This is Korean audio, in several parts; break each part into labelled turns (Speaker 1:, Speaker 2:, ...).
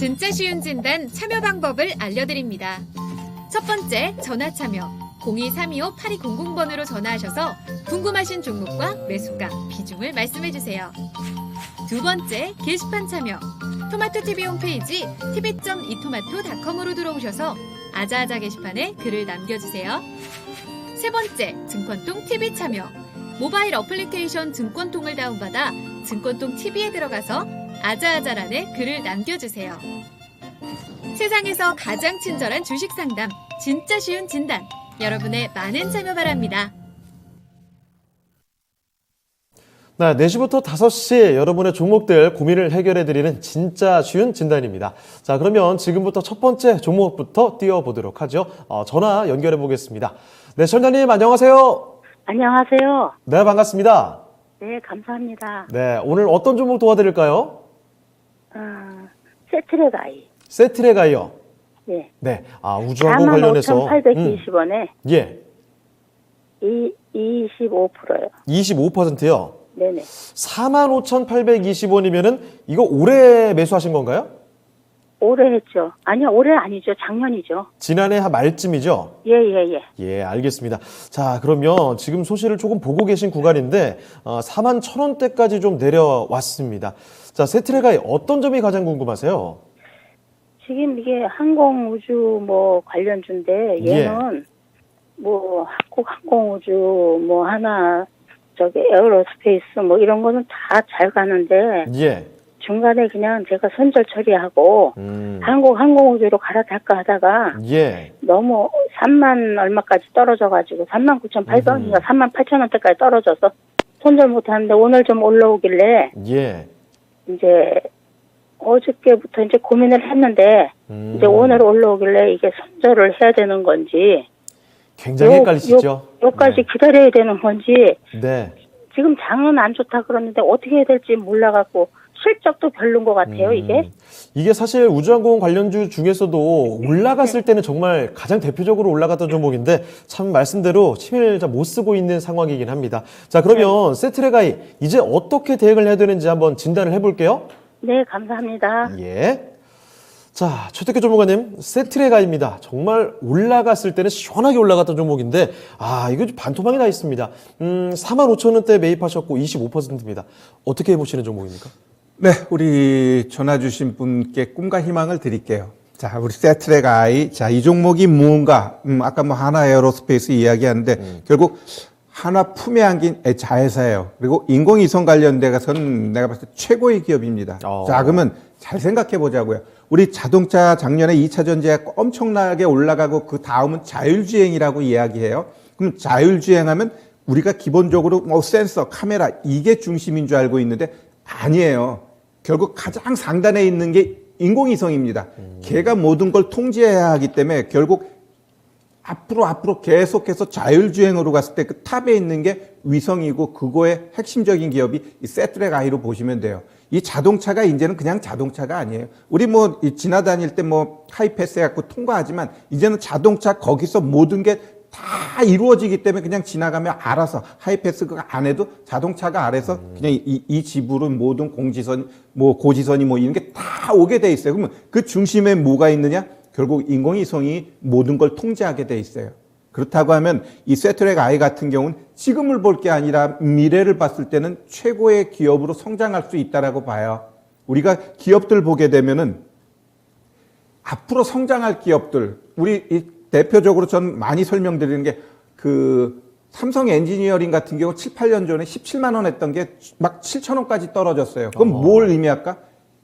Speaker 1: 진짜 쉬운 진단 참여 방법을 알려드립니다. 첫 번째, 전화 참여. 02-325-8200번으로 전화하셔서 궁금하신 종목과 매수가, 비중을 말씀해주세요. 두 번째, 게시판 참여. 토마토TV 홈페이지 tv.이토마토.com으로 들어오셔서 아자아자 게시판에 글을 남겨주세요. 세 번째, 증권통 TV 참여. 모바일 어플리케이션 증권통을 다운받아 증권통 TV에 들어가서 아자아자란에 글을 남겨주세요. 세상에서 가장 친절한 주식 상담, 진짜 쉬운 진단. 여러분의 많은 참여 바랍니다.
Speaker 2: 네, 4시부터 5시 여러분의 종목들 고민을 해결해드리는 진짜 쉬운 진단입니다. 자, 그러면 지금부터 첫 번째 종목부터 띄워보도록 하죠. 전화 연결해 보겠습니다. 네, 시청자님 안녕하세요.
Speaker 3: 안녕하세요.
Speaker 2: 네, 반갑습니다.
Speaker 3: 네, 감사합니다.
Speaker 2: 네, 오늘 어떤 종목 도와드릴까요?
Speaker 3: 세트레가이.
Speaker 2: 세트레가이요.
Speaker 3: 네.
Speaker 2: 네, 우주항공 관련해서
Speaker 3: 45,820원에
Speaker 2: 예,
Speaker 3: 25%요.
Speaker 2: 25%요.
Speaker 3: 네네.
Speaker 2: 45,820원이면은 이거 올해 매수하신 건가요?
Speaker 3: 올해 했죠. 아니요, 올해 아니죠. 작년이죠.
Speaker 2: 지난해 말쯤이죠?
Speaker 3: 예.
Speaker 2: 예, 알겠습니다. 자, 그러면 지금 소식을 조금 보고 계신 구간인데 41,000원대까지 좀 내려왔습니다. 자, 세트레가이 어떤 점이 가장 궁금하세요?
Speaker 3: 지금 이게 항공우주 관련주인데 얘는 한국항공우주 하나 에어로스페이스 이런 거는 다 잘 가는데
Speaker 2: 예.
Speaker 3: 중간에 그냥 제가 손절 처리하고 항공우주로 갈아탈까 하다가
Speaker 2: 예.
Speaker 3: 너무 3만 얼마까지 떨어져가지고 39,800원인가 38,000원대까지 떨어져서 손절 못하는데 오늘 좀 올라오길래
Speaker 2: 예.
Speaker 3: 이제 어저께부터 이제 고민을 했는데 이제 오늘 올라오길래 이게 손절을 해야 되는 건지
Speaker 2: 굉장히 헷갈리시죠?
Speaker 3: 요까지 기다려야 되는 건지
Speaker 2: 네.
Speaker 3: 지금 장은 안 좋다 그러는데 어떻게 해야 될지 몰라갖고 실적도 별론 것 같아요, 이게.
Speaker 2: 이게 사실 우주항공 관련주 중에서도 올라갔을 때는 정말 가장 대표적으로 올라갔던 종목인데 참 말씀대로 힘을 못 쓰고 있는 상황이긴 합니다. 자, 그러면 세트레가이 이제 어떻게 대응을 해야 되는지 한번 진단을 해볼게요.
Speaker 3: 네, 감사합니다.
Speaker 2: 예. 자, 최태규 전문가님, 세트레가입니다. 정말 올라갔을 때는 시원하게 올라갔던 종목인데, 이거 반토막이 나 있습니다. 45,000원대 매입하셨고 25%입니다. 어떻게 해보시는 종목입니까?
Speaker 4: 네, 우리 전화 주신 분께 꿈과 희망을 드릴게요. 자, 우리 세트레가이. 자, 이 종목이 뭔가, 아까 하나 에어로스페이스 이야기하는데, 결국 하나 품에 안긴 자회사예요. 그리고 인공위성 관련돼서는 내가 봤을 때 최고의 기업입니다. 자, 그러면 잘 생각해 보자고요. 우리 자동차 작년에 2차 전지가 엄청나게 올라가고 그 다음은 자율주행이라고 이야기해요. 그럼 자율주행하면 우리가 기본적으로 센서, 카메라 이게 중심인 줄 알고 있는데 아니에요. 결국 가장 상단에 있는 게 인공위성입니다. 걔가 모든 걸 통제해야 하기 때문에 결국 앞으로 계속해서 자율주행으로 갔을 때 그 탑에 있는 게 위성이고 그거의 핵심적인 기업이 이 세트레가이로 보시면 돼요. 이 자동차가 이제는 그냥 자동차가 아니에요. 우리 지나다닐 때 하이패스 해갖고 통과하지만 이제는 자동차 거기서 모든 게 다 이루어지기 때문에 그냥 지나가면 알아서 하이패스 그 안에도 자동차가 알아서 그냥 이 집으로 모든 공지선, 고지선이 이런 게 다 오게 돼 있어요. 그러면 그 중심에 뭐가 있느냐? 결국 인공위성이 모든 걸 통제하게 돼 있어요. 그렇다고 하면 이 세트레가이 같은 경우는 지금을 볼 게 아니라 미래를 봤을 때는 최고의 기업으로 성장할 수 있다라고 봐요. 우리가 기업들 보게 되면은 앞으로 성장할 기업들, 우리 대표적으로 전 많이 설명드리는 게 삼성 엔지니어링 같은 경우 7, 8년 전에 17만 원 했던 게 막 7천 원까지 떨어졌어요. 그럼 뭘 의미할까?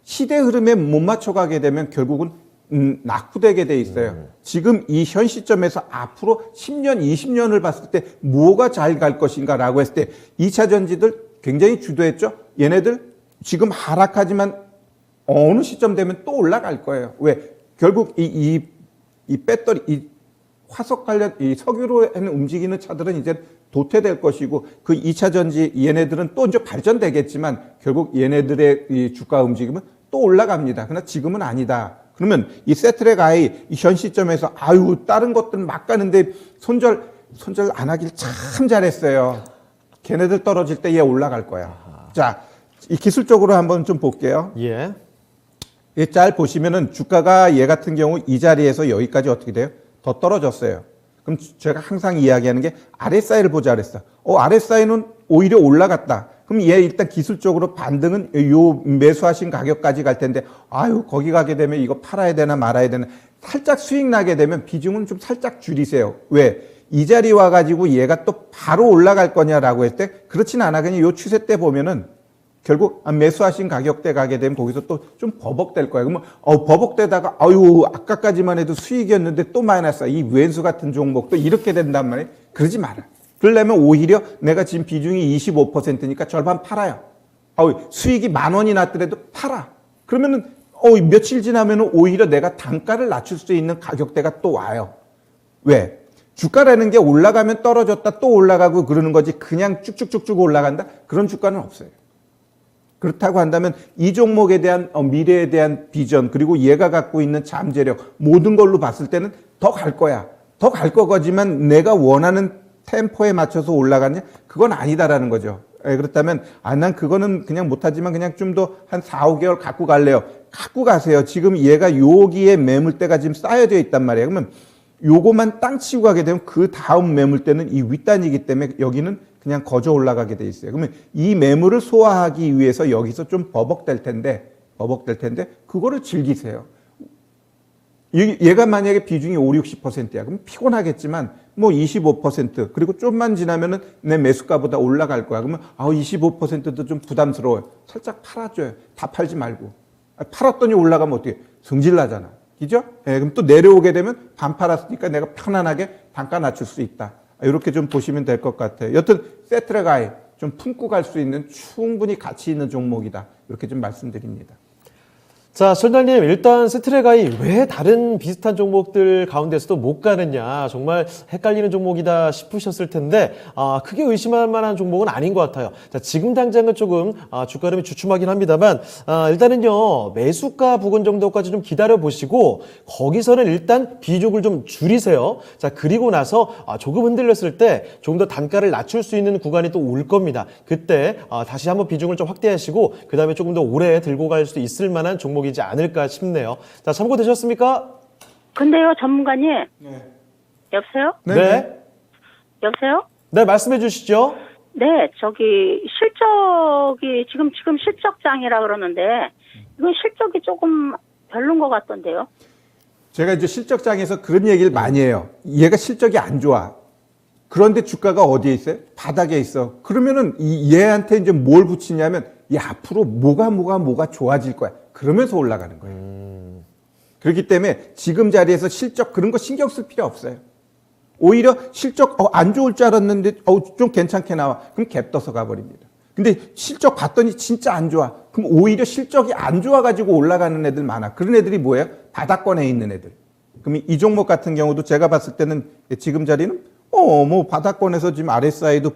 Speaker 4: 시대 흐름에 못 맞춰가게 되면 결국은 낙후되게 돼 있어요. 지금 이 현 시점에서 앞으로 10년, 20년을 봤을 때 뭐가 잘 갈 것인가라고 했을 때 2차 전지들 굉장히 주도했죠. 얘네들 지금 하락하지만 어느 시점 되면 또 올라갈 거예요. 왜? 결국 이 배터리, 이 화석 관련, 이 석유로 움직이는 차들은 이제 도태될 것이고 그 2차 전지 얘네들은 또 이제 발전되겠지만 결국 얘네들의 이 주가 움직임은 또 올라갑니다. 그러나 지금은 아니다. 그러면 이 세트레가이 이 현 시점에서 다른 것들 막 가는데 손절 안 하길 참 잘했어요. 걔네들 떨어질 때 얘 올라갈 거야. 자, 이 기술적으로 한번 좀 볼게요.
Speaker 2: 예.
Speaker 4: 이 짤 보시면은 주가가 얘 같은 경우 이 자리에서 여기까지 어떻게 돼요? 더 떨어졌어요. 그럼 제가 항상 이야기하는 게 RSI를 보자 그랬어. RSI는 오히려 올라갔다. 그럼 얘 일단 기술적으로 반등은 요 매수하신 가격까지 갈 텐데, 아유, 거기 가게 되면 이거 팔아야 되나 말아야 되나. 살짝 수익 나게 되면 비중은 좀 살짝 줄이세요. 왜? 이 자리 와가지고 얘가 또 바로 올라갈 거냐라고 했을 때, 그렇진 않아. 그냥 요 추세 때 보면은 결국 매수하신 가격대 가게 되면 거기서 또 좀 버벅될 거예요. 그러면 버벅대다가 아유 아까까지만 해도 수익이었는데 또 마이너스. 이 왼수 같은 종목도 이렇게 된단 말이에요. 그러지 마라. 그러려면 오히려 내가 지금 비중이 25%니까 절반 팔아요. 수익이 10,000원이 났더라도 팔아. 그러면은 며칠 지나면은 오히려 내가 단가를 낮출 수 있는 가격대가 또 와요. 왜? 주가라는 게 올라가면 떨어졌다 또 올라가고 그러는 거지 그냥 쭉쭉쭉쭉 올라간다? 그런 주가는 없어요. 그렇다고 한다면 이 종목에 대한 미래에 대한 비전 그리고 얘가 갖고 있는 잠재력 모든 걸로 봤을 때는 더 갈 거야. 더 갈 거지만 내가 원하는 템포에 맞춰서 올라가냐? 그건 아니다라는 거죠. 그렇다면 난 그거는 그냥 못하지만 그냥 좀 더 한 4, 5개월 갖고 갈래요. 갖고 가세요. 지금 얘가 여기에 매물대가 지금 쌓여져 있단 말이에요. 그러면 요거만 땅 치고 가게 되면 그 다음 매물대는 이 윗단이기 때문에 여기는 그냥 거저 올라가게 돼 있어요. 그러면 이 매물을 소화하기 위해서 여기서 좀 버벅될 텐데 그거를 즐기세요. 얘가 만약에 비중이 5, 60%야. 그럼 피곤하겠지만 뭐 25% 그리고 좀만 지나면은 내 매수가보다 올라갈 거야. 그러면 25%도 좀 부담스러워요. 살짝 팔아줘요. 다 팔지 말고. 팔았더니 올라가면 어떻게 성질 나잖아. 그죠? 그럼 또 내려오게 되면 반 팔았으니까 내가 편안하게 단가 낮출 수 있다. 이렇게 좀 보시면 될 것 같아요. 여튼 세트레가이 좀 품고 갈 수 있는 충분히 가치 있는 종목이다. 이렇게 좀 말씀드립니다.
Speaker 2: 자, 설날님, 일단 세트레가이 왜 다른 비슷한 종목들 가운데서도 못 가느냐, 정말 헷갈리는 종목이다 싶으셨을 텐데, 크게 의심할 만한 종목은 아닌 것 같아요. 자, 지금 당장은 조금, 주가 흐름이 주춤하긴 합니다만, 일단은요, 매수가 부근 정도까지 좀 기다려보시고, 거기서는 일단 비중을 좀 줄이세요. 자, 그리고 나서, 조금 흔들렸을 때, 좀 더 단가를 낮출 수 있는 구간이 또 올 겁니다. 그때, 다시 한번 비중을 좀 확대하시고, 그 다음에 조금 더 오래 들고 갈 수 있을 만한 종목이지 않을까 싶네요. 자, 참고되셨습니까?
Speaker 3: 근데요, 전문가님.
Speaker 4: 네.
Speaker 3: 여보세요?
Speaker 2: 네.
Speaker 3: 여보세요?
Speaker 2: 네, 말씀해 주시죠.
Speaker 3: 네, 실적이 지금 실적장이라 그러는데 이건 실적이 조금 별론 것 같던데요.
Speaker 4: 제가 이제 실적장에서 그런 얘기를 많이 해요. 얘가 실적이 안 좋아. 그런데 주가가 어디에 있어요? 바닥에 있어. 그러면은 얘한테 이제 뭘 붙이냐면 앞으로 뭐가 좋아질 거야. 그러면서 올라가는 거예요. 그렇기 때문에 지금 자리에서 실적 그런 거 신경 쓸 필요 없어요. 오히려 실적 안 좋을 줄 알았는데 좀 괜찮게 나와. 그럼 갭 떠서 가버립니다. 근데 실적 봤더니 진짜 안 좋아. 그럼 오히려 실적이 안 좋아가지고 올라가는 애들 많아. 그런 애들이 뭐예요? 바닥권에 있는 애들. 그럼 이 종목 같은 경우도 제가 봤을 때는 지금 자리는 뭐 바닥권에서 지금 RSI도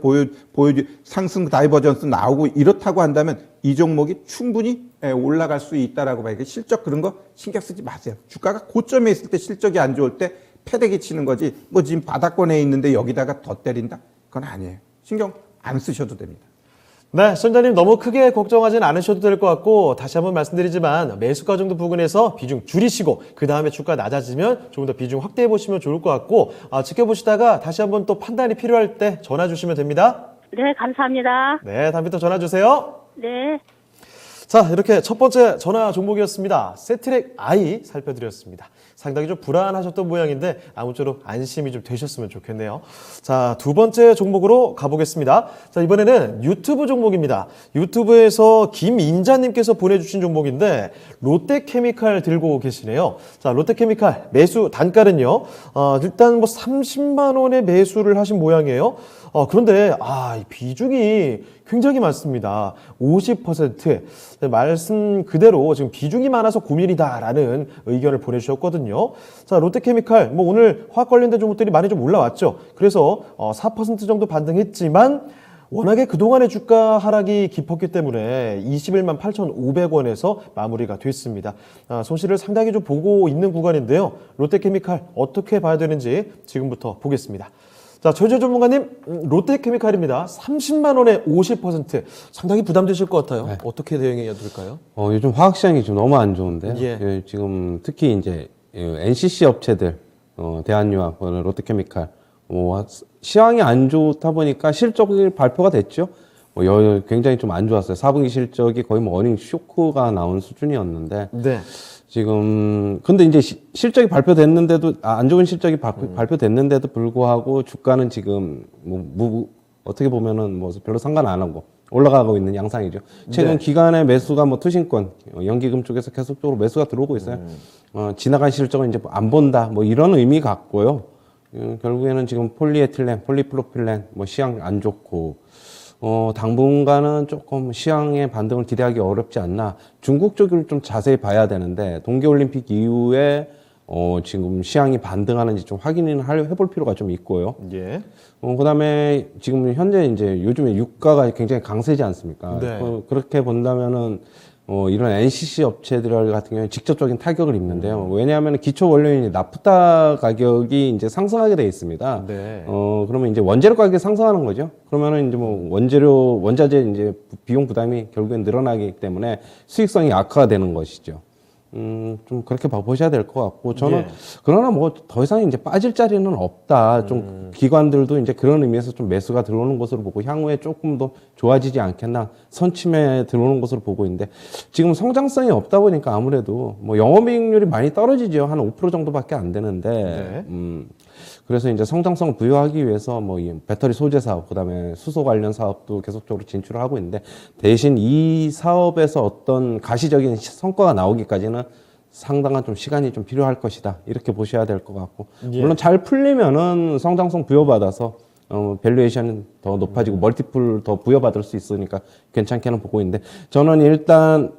Speaker 4: 상승 다이버전스 나오고 이렇다고 한다면 이 종목이 충분히 올라갈 수 있다라고 봐요. 실적 그런 거 신경 쓰지 마세요. 주가가 고점에 있을 때 실적이 안 좋을 때 패대기 치는 거지. 뭐 지금 바닥권에 있는데 여기다가 더 때린다? 그건 아니에요. 신경 안 쓰셔도 됩니다.
Speaker 2: 네, 선장님 너무 크게 걱정하진 않으셔도 될 것 같고 다시 한번 말씀드리지만 매수가 정도 부근에서 비중 줄이시고 그 다음에 주가 낮아지면 조금 더 비중 확대해 보시면 좋을 것 같고 지켜보시다가 다시 한번 또 판단이 필요할 때 전화 주시면 됩니다.
Speaker 3: 네, 감사합니다.
Speaker 2: 네, 다음에 또 전화 주세요.
Speaker 3: 네.
Speaker 2: 자, 이렇게 첫 번째 전화 종목이었습니다. 세트렉아이 살펴드렸습니다. 상당히 좀 불안하셨던 모양인데 아무쪼록 안심이 좀 되셨으면 좋겠네요. 자, 두 번째 종목으로 가보겠습니다. 자, 이번에는 유튜브 종목입니다. 유튜브에서 김인자님께서 보내주신 종목인데 롯데케미칼 들고 계시네요. 자, 롯데케미칼 매수 단가는요. 일단 뭐 30만 원에 매수를 하신 모양이에요. 그런데 이 비중이 굉장히 많습니다. 50%. 말씀 그대로 지금 비중이 많아서 고민이다라는 의견을 보내주셨거든요. 자, 롯데케미칼 뭐 오늘 화학 관련된 종목들이 많이 좀 올라왔죠. 그래서 4% 정도 반등했지만 워낙에 그동안의 주가 하락이 깊었기 때문에 21만 8,500원에서 마무리가 됐습니다. 손실을 상당히 좀 보고 있는 구간인데요. 롯데케미칼 어떻게 봐야 되는지 지금부터 보겠습니다. 자, 최재 전문가님, 롯데케미칼입니다. 30만 원에 50%. 상당히 부담되실 것 같아요.
Speaker 5: 네.
Speaker 2: 어떻게 대응해야 될까요?
Speaker 5: 요즘 화학 시장이 좀 너무 안 좋은데,
Speaker 2: 예.
Speaker 5: 지금 특히 이제 NCC 업체들, 대한유학, 롯데케미칼, 시황이 안 좋다 보니까 실적이 발표가 됐죠. 굉장히 좀 안 좋았어요. 4분기 실적이 거의 어닝 쇼크가 나온 수준이었는데,
Speaker 2: 네.
Speaker 5: 지금 근데 이제 실적이 발표됐는데도 안 좋은 실적이 발표됐는데도 불구하고 주가는 지금 어떻게 보면은 별로 상관 안 하고 올라가고 있는 양상이죠. 최근
Speaker 2: 네.
Speaker 5: 기간의 매수가 투신권, 연기금 쪽에서 계속적으로 매수가 들어오고 있어요. 지나간 실적은 이제 안 본다, 이런 의미 같고요. 결국에는 지금 폴리에틸렌, 폴리프로필렌, 시황 안 좋고, 당분간은 조금 시황의 반등을 기대하기 어렵지 않나. 중국 쪽을 좀 자세히 봐야 되는데, 동계올림픽 이후에, 지금 시황이 반등하는지 좀 확인을 해볼 필요가 좀 있고요.
Speaker 2: 예.
Speaker 5: 그 다음에 지금 현재 이제 요즘에 유가가 굉장히 강세지 않습니까?
Speaker 2: 네.
Speaker 5: 그렇게 본다면은, 이런 NCC 업체들 같은 경우에 직접적인 타격을 입는데요. 왜냐하면 기초 원료인 나프타 가격이 이제 상승하게 돼 있습니다.
Speaker 2: 네.
Speaker 5: 그러면 이제 원재료 가격이 상승하는 거죠. 그러면은 이제 원자재 이제 비용 부담이 결국엔 늘어나기 때문에 수익성이 악화가 되는 것이죠. 좀 그렇게 보셔야 될 것 같고, 저는,
Speaker 2: 예.
Speaker 5: 그러나 더 이상 이제 빠질 자리는 없다. 좀 기관들도 이제 그런 의미에서 좀 매수가 들어오는 것으로 보고, 향후에 조금 더 좋아지지 않겠나, 선침에 들어오는 것으로 보고 있는데, 지금 성장성이 없다 보니까 아무래도 영업이익률이 많이 떨어지죠. 한 5% 정도밖에 안 되는데,
Speaker 2: 네.
Speaker 5: 그래서 이제 성장성을 부여하기 위해서 이 배터리 소재 사업, 그다음에 수소 관련 사업도 계속적으로 진출을 하고 있는데, 대신 이 사업에서 어떤 가시적인 성과가 나오기까지는 상당한 좀 시간이 좀 필요할 것이다. 이렇게 보셔야 될 것 같고,
Speaker 2: 예.
Speaker 5: 물론 잘 풀리면은 성장성 부여받아서 밸류에이션 더 높아지고 멀티플 더 부여받을 수 있으니까 괜찮게는 보고 있는데, 저는 일단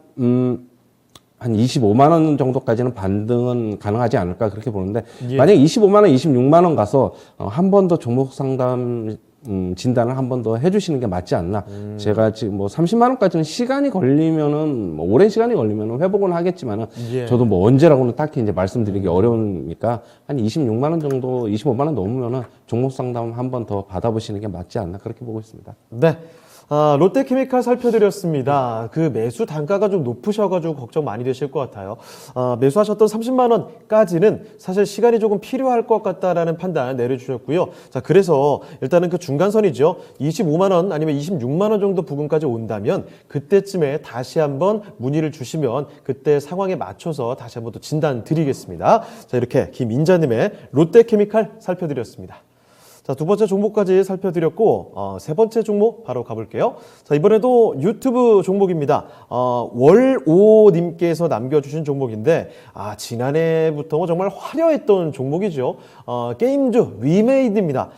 Speaker 5: 한 25만 원 정도까지는 반등은 가능하지 않을까 그렇게 보는데,
Speaker 2: 예.
Speaker 5: 만약에 25만 원, 26만 원 가서 한 번 더 종목 상담 진단을 한 번 더 해주시는 게 맞지 않나. 제가 지금 30만 원까지는 시간이 걸리면은 오랜 시간이 걸리면은 회복은 하겠지만은,
Speaker 2: 예.
Speaker 5: 저도 언제라고는 딱히 이제 말씀드리기 어려우니까 한 26만 원 정도, 25만 원 넘으면은 종목 상담 한 번 더 받아보시는 게 맞지 않나 그렇게 보고 있습니다.
Speaker 2: 네. 롯데케미칼 살펴드렸습니다. 그 매수 단가가 좀 높으셔가지고 걱정 많이 되실 것 같아요. 매수하셨던 30만 원까지는 사실 시간이 조금 필요할 것 같다라는 판단 내려주셨고요. 자, 그래서 일단은 그 중간선이죠. 25만 원 아니면 26만 원 정도 부근까지 온다면 그때쯤에 다시 한번 문의를 주시면 그때 상황에 맞춰서 다시 한번 또 진단 드리겠습니다. 자, 이렇게 김인자님의 롯데케미칼 살펴드렸습니다. 자, 두 번째 종목까지 살펴드렸고, 세 번째 종목 바로 가볼게요. 자, 이번에도 유튜브 종목입니다. 월오님께서 남겨주신 종목인데, 지난해부터 정말 화려했던 종목이죠. 게임주 위메이드입니다.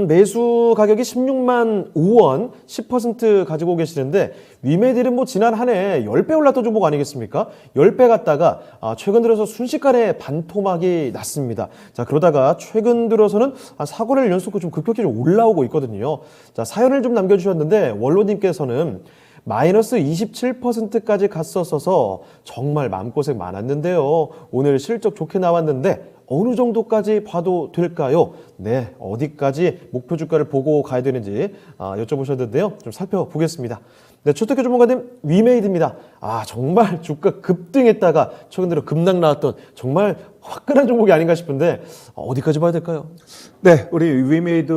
Speaker 2: 매수 가격이 16만 5원, 10% 가지고 계시는데, 위메이드는 지난 한 해 10배 올랐던 종목 아니겠습니까? 10배 갔다가, 최근 들어서 순식간에 반토막이 났습니다. 자, 그러다가 최근 들어서는 사고를 연속으로 좀 급격히 올라오고 있거든요. 자, 사연을 좀 남겨주셨는데, 원로님께서는 마이너스 27%까지 갔었어서 정말 마음고생 많았는데요. 오늘 실적 좋게 나왔는데 어느 정도까지 봐도 될까요? 네, 어디까지 목표 주가를 보고 가야 되는지 여쭤보셨는데요. 좀 살펴보겠습니다. 네, 최태규 전문가님, 위메이드입니다. 정말 주가 급등했다가 최근 들어 급락 나왔던 정말 화끈한 종목이 아닌가 싶은데 어디까지 봐야 될까요?
Speaker 4: 네, 우리 위메이드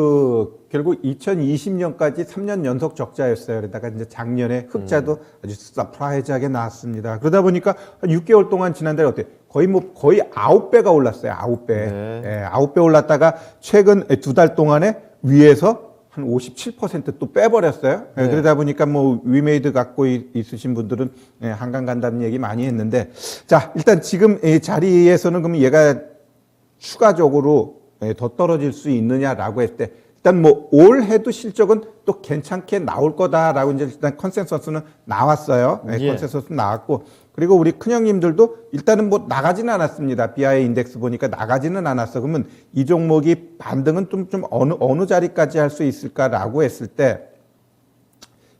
Speaker 4: 결국 2020년까지 3년 연속 적자였어요. 그러다가 이제 작년에 흑자도 아주 서프라이즈하게 나왔습니다. 그러다 보니까 한 6개월 동안 지난달에 어때? 거의 9배가 올랐어요. 9배.
Speaker 2: 네.
Speaker 4: 예, 9배 올랐다가 최근 2달 동안에 위에서 한 57% 또 빼버렸어요. 예,
Speaker 2: 네.
Speaker 4: 그러다 보니까 위메이드 갖고 있으신 분들은 한강 간다는 얘기 많이 했는데, 자, 일단 지금 이 자리에서는 그럼 얘가 추가적으로 더 떨어질 수 있느냐라고 했을 때, 일단 올 해도 실적은 또 괜찮게 나올 거다라고 이제 일단 컨센서스는 나왔어요. 네,
Speaker 2: 예.
Speaker 4: 컨센서스 나왔고, 그리고 우리 큰형님들도 일단은 나가지는 않았습니다. BI 인덱스 보니까 나가지는 않았어. 그러면 이 종목이 반등은 좀 어느 자리까지 할 수 있을까라고 했을 때,